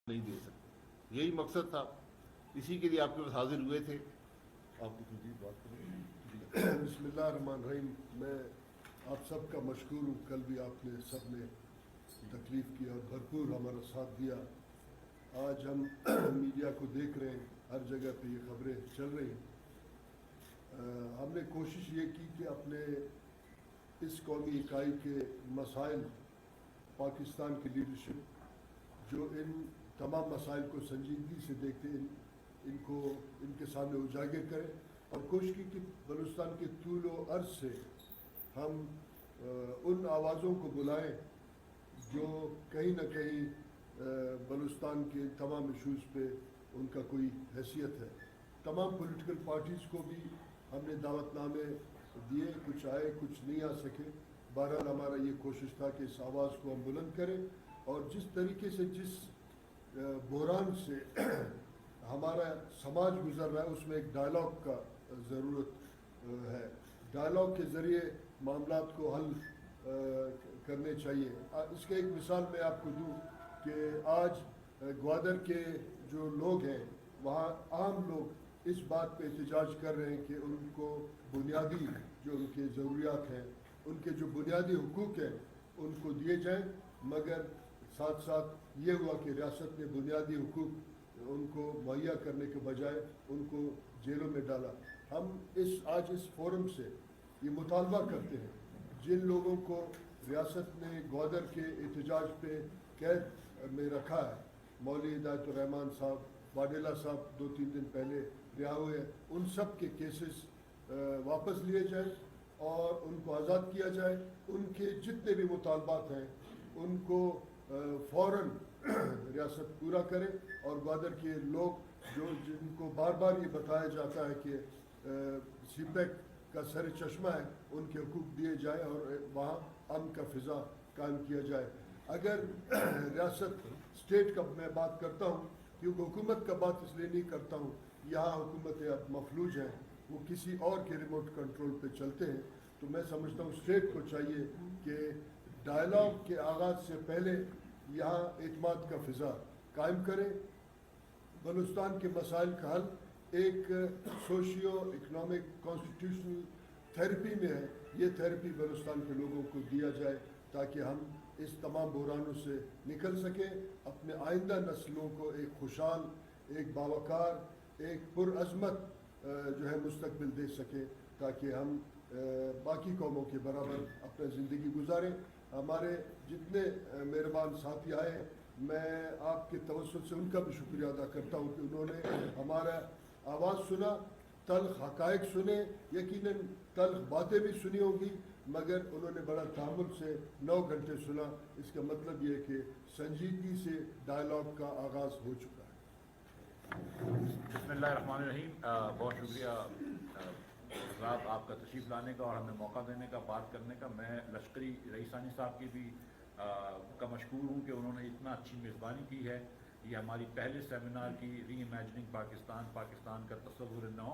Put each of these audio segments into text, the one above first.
نہیں دے سکتے. یہی مقصد تھا, اسی کے لیے آپ کے پاس حاضر ہوئے تھے. آپ کی مزید بات کریں. بسم اللہ الرحمن الرحیم. میں آپ سب کا مشکور ہوں. کل بھی آپ نے سب نے تکلیف کی اور بھرپور ہمارا ساتھ دیا. آج ہم میڈیا کو دیکھ رہے ہیں, ہر جگہ پہ یہ خبریں چل رہی ہیں. ہم نے کوشش یہ کی کہ اپنے اس قومی اکائی کے مسائل, پاکستان کی لیڈرشپ جو ان تمام مسائل کو سنجیدگی سے دیکھتے ہیں, ان کے سامنے اجاگر کریں, اور کوشش کی کہ بلوچستان کے طول و عرض سے ہم ان آوازوں کو بلائیں جو کہیں نہ کہیں بلوچستان کے تمام ایشوز پہ ان کا کوئی حیثیت ہے. تمام پولیٹیکل پارٹیز کو بھی ہم نے دعوت نامے دیے, کچھ آئے کچھ نہیں آ سکے. بہرحال ہمارا یہ کوشش تھا کہ اس آواز کو ہم بلند کریں, اور جس طریقے سے جس بحران سے ہمارا سماج گزر رہا ہے اس میں ایک ڈائلاگ کا ضرورت ہے. ڈائلاگ کے ذریعے معاملات کو حل کرنے چاہیے. اس کا ایک مثال میں آپ کو دوں کہ آج گوادر کے جو لوگ ہیں وہاں عام لوگ اس بات پہ احتجاج کر رہے ہیں کہ ان کو بنیادی جو ان کے ضروریات ہیں, ان کے جو بنیادی حقوق ہیں ان کو دیے جائیں, مگر ساتھ ساتھ یہ ہوا کہ ریاست نے بنیادی حقوق ان کو مہیا کرنے کے بجائے ان کو جیلوں میں ڈالا. ہم آج اس فورم سے یہ مطالبہ کرتے ہیں, جن لوگوں کو ریاست نے گوادر کے احتجاج پہ قید میں رکھا ہے, مولوی ہدایت الرحمان صاحب, واڈیلا صاحب 2-3 دن پہلے رہا ہوئے, ان سب کے کیسز واپس لیے جائیں اور ان کو آزاد کیا جائے. ان کے جتنے بھی مطالبات ہیں ان کو فوراً ریاست پورا کرے, اور گوادر کے لوگ جن کو بار بار یہ بتایا جاتا ہے کہ سی پیک کا سر چشمہ ہے, ان کے حقوق دیے جائیں اور وہاں امن کا فضا قائم کیا جائے. اگر ریاست اسٹیٹ کا میں بات کرتا ہوں, کیونکہ حکومت کا بات اس لیے نہیں کرتا ہوں, یہاں حکومتیں اب مفلوج ہیں, وہ کسی اور کے ریموٹ کنٹرول پہ چلتے ہیں. تو میں سمجھتا ہوں اسٹیٹ کو چاہیے کہ ڈائلاگ کے آغاز سے پہلے یہاں اعتماد کا فضا قائم کرے. بلوچستان کے مسائل کا حل ایک سوشیو اکنامک کانسٹیٹیوشنل تھیراپی میں ہے. یہ تھیراپی بلوچستان کے لوگوں کو دیا جائے تاکہ ہم اس تمام بحرانوں سے نکل سکیں, اپنے آئندہ نسلوں کو ایک خوشحال, ایک باوقار, ایک پرعظمت جو ہے مستقبل دے سکیں, تاکہ ہم باقی قوموں کے برابر اپنا زندگی گزاریں. ہمارے جتنے مہربان ساتھی آئے, میں آپ کے توسط سے ان کا بھی شکریہ ادا کرتا ہوں کہ انہوں نے ہمارا آواز سنا, تلخ حقائق سنے, یقیناً تلخ باتیں بھی سنی ہوں گی, مگر انہوں نے بڑا تحمل سے 9 گھنٹے سنا. اس کا مطلب یہ ہے کہ سنجیدگی سے ڈائلاگ کا آغاز ہو چکا ہے. بسم اللہ الرحمن الرحیم. بہت شکریہ حضرات آپ کا تشریف لانے کا اور ہمیں موقع دینے کا, بات کرنے کا. میں لشکری رئیسانی صاحب کی بھی کا مشکور ہوں کہ انہوں نے اتنا اچھی میزبانی کی ہے. یہ ہماری پہلے سیمینار کی ری امیجننگ پاکستان کا تصور نو,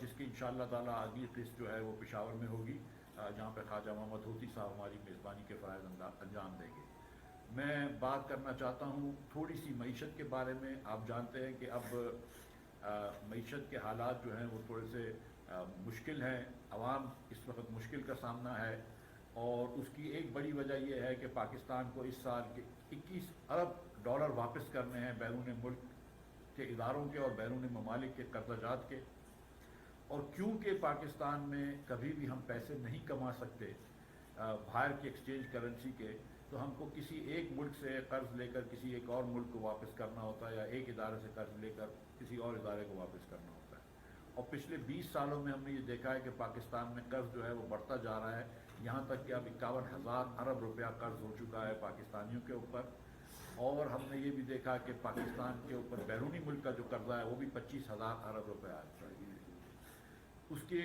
جس کی انشاءاللہ تعالیٰ اگلی قسط جو ہے وہ پشاور میں ہوگی, جہاں پہ خواجہ محمد ہوتی صاحب ہماری میزبانی کے فرائض انجام دیں گے. میں بات کرنا چاہتا ہوں تھوڑی سی معیشت کے بارے میں. آپ جانتے ہیں کہ اب معیشت کے حالات جو ہیں وہ تھوڑے سے مشکل ہیں, عوام اس وقت مشکل کا سامنا ہے, اور اس کی ایک بڑی وجہ یہ ہے کہ پاکستان کو اس سال کے 21 ارب ڈالر واپس کرنے ہیں بیرون ملک کے اداروں کے اور بیرون ممالک کے قرضہ جات کے. اور کیونکہ پاکستان میں کبھی بھی ہم پیسے نہیں کما سکتے باہر کی ایکسچینج کرنسی کے, تو ہم کو کسی ایک ملک سے قرض لے کر کسی ایک اور ملک کو واپس کرنا ہوتا ہے, یا ایک ادارے سے قرض لے کر کسی اور ادارے کو واپس کرنا ہوتا ہے. اور پچھلے 20 سالوں میں ہم نے یہ دیکھا ہے کہ پاکستان میں قرض جو ہے وہ بڑھتا جا رہا ہے, یہاں تک کہ اب 51,000 ارب روپیہ قرض ہو چکا ہے پاکستانیوں کے اوپر. اور ہم نے یہ بھی دیکھا کہ پاکستان کے اوپر بیرونی ملک کا جو قرضہ ہے وہ بھی 25,000 ارب روپیہ ہے. اس کی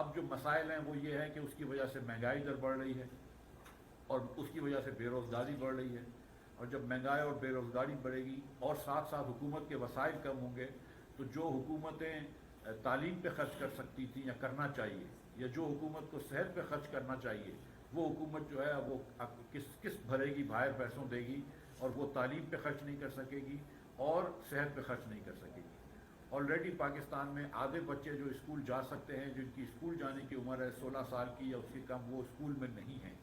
اب جو مسائل ہیں وہ یہ ہے کہ اس کی وجہ سے مہنگائی در بڑھ رہی ہے, اور اس کی وجہ سے بے روزگاری بڑھ رہی ہے. اور جب مہنگائی اور بے روزگاری بڑھے گی اور ساتھ ساتھ حکومت کے وسائل کم ہوں گے, تو جو حکومتیں تعلیم پہ خرچ کر سکتی تھیں یا کرنا چاہیے, یا جو حکومت کو صحت پہ خرچ کرنا چاہیے, وہ حکومت جو ہے وہ کس بھرے گی, باہر پیسوں دے گی. اور وہ تعلیم پہ خرچ نہیں کر سکے گی اور صحت پہ خرچ نہیں کر سکے گی۔ آلریڈی پاکستان میں آدھے بچے جو اسکول جا سکتے ہیں، جن کی اسکول جانے کی عمر ہے 16 سال کی یا اس سے کم، وہ اسکول میں نہیں ہیں،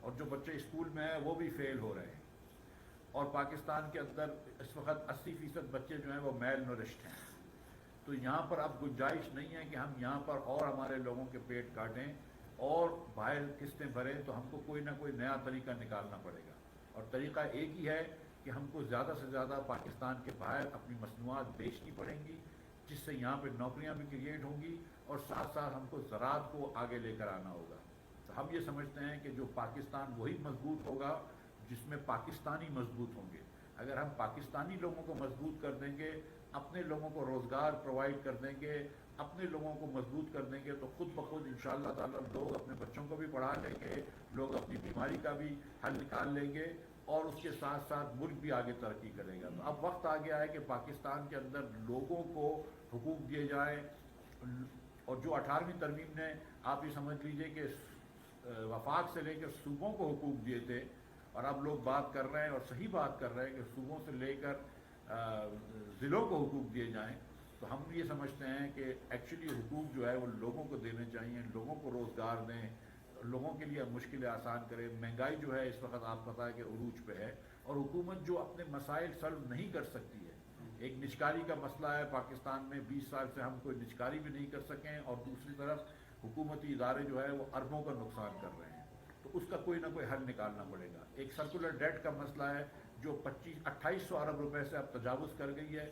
اور جو بچے اسکول میں ہیں وہ بھی فیل ہو رہے ہیں۔ اور پاکستان کے اندر اس وقت 80% بچے جو ہیں وہ میل نورشڈ ہیں۔ تو یہاں پر اب گنجائش نہیں ہے کہ ہم یہاں پر اور ہمارے لوگوں کے پیٹ کاٹیں اور باہر قسطیں بھریں، تو ہم کو کوئی نہ کوئی نیا طریقہ نکالنا پڑے گا، اور طریقہ ایک ہی ہے کہ ہم کو زیادہ سے زیادہ پاکستان کے باہر اپنی مصنوعات بیچنی پڑیں گی، جس سے یہاں پہ نوکریاں بھی کریٹ ہوں گی، اور ساتھ ساتھ ہم کو زراعت کو آگے لے کر آنا ہوگا۔ تو ہم یہ سمجھتے ہیں کہ جو پاکستان وہی مضبوط ہوگا جس میں پاکستانی مضبوط ہوں گے۔ اگر ہم پاکستانی لوگوں کو مضبوط کر دیں گے، اپنے لوگوں کو روزگار پرووائڈ کر دیں گے، اپنے لوگوں کو مضبوط کر دیں گے، تو خود بخود انشاءاللہ تعالیٰ لوگ اپنے بچوں کو بھی پڑھا لیں گے، لوگ اپنی بیماری کا بھی حل نکال لیں گے، اور اس کے ساتھ ساتھ ملک بھی آگے ترقی کرے گا۔ تو اب وقت آ گیا ہے کہ پاکستان کے اندر لوگوں کو حقوق دیے جائیں، اور جو 18ویں ترمیم نے، آپ یہ سمجھ لیجئے کہ وفاق سے لے کر صوبوں کو حقوق دیے تھے، اور اب لوگ بات کر رہے ہیں اور صحیح بات کر رہے ہیں کہ صوبوں سے لے کر ضلعوں کو حقوق دیے جائیں۔ تو ہم یہ سمجھتے ہیں کہ ایکچولی حقوق جو ہے وہ لوگوں کو دینے چاہیے، لوگوں کو روزگار دیں، لوگوں کے لیے مشکلیں آسان کریں۔ مہنگائی جو ہے اس وقت آپ پتہ ہے کہ عروج پہ ہے، اور حکومت جو اپنے مسائل سالو نہیں کر سکتی ہے، ایک نجکاری کا مسئلہ ہے پاکستان میں، 20 سال سے ہم کوئی نجکاری بھی نہیں کر سکیں، اور دوسری طرف حکومتی ادارے جو ہے وہ اربوں کا نقصان کر رہے ہیں۔ تو اس کا کوئی نہ کوئی حل نکالنا پڑے گا۔ ایک سرکولر ڈیٹ کا مسئلہ ہے جو 2800 ارب روپے سے اب تجاوز کر گئی ہے،